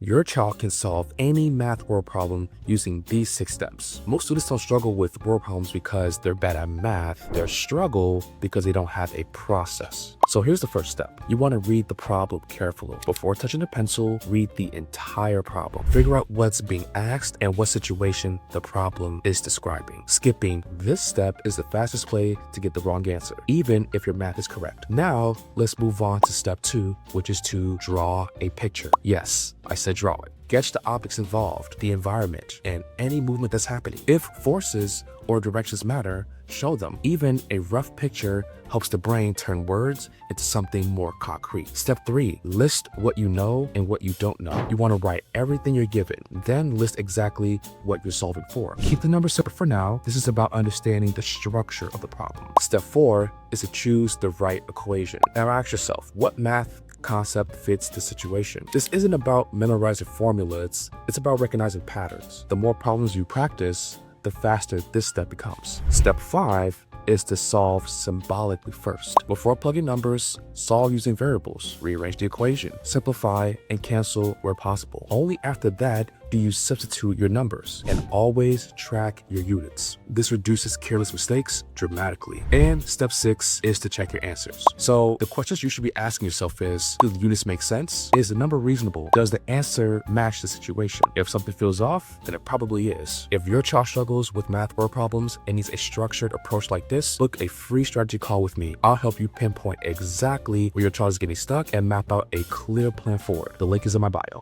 Your child can solve any math word problem using these 6 steps. Most students don't struggle with word problems because they're bad at math. They struggle because they don't have a process. So here's the first step. You want to read the problem carefully. Before touching the pencil, read the entire problem. Figure out what's being asked and what situation the problem is describing. Skipping this step is the fastest way to get the wrong answer, even if your math is correct. Now, let's move on to step 2, which is to draw a picture. Yes, I said draw it. Sketch the objects involved, the environment, and any movement that's happening. If forces or directions matter, show them. Even a rough picture helps the brain turn words into something more concrete. Step 3, list what you know and what you don't know. You want to write everything you're given, then list exactly what you're solving for. Keep the numbers separate for now. This is about understanding the structure of the problem. Step 4 is to choose the right equation. Now ask yourself, what math concept fits the situation? This isn't about memorizing formulas, it's about recognizing patterns. The more problems you practice, the faster this step becomes. Step 5 is to solve symbolically first. Before plugging numbers, solve using variables, rearrange the equation, simplify, and cancel where possible. Only after that do you substitute your numbers, and always track your units. This reduces careless mistakes dramatically. And step 6 is to check your answers. So the questions you should be asking yourself is, do the units make sense? Is the number reasonable? Does the answer match the situation? If something feels off, then it probably is. If your child struggles with math word problems and needs a structured approach like this, book a free strategy call with me. I'll help you pinpoint exactly where your child is getting stuck and map out a clear plan forward. The link is in my bio.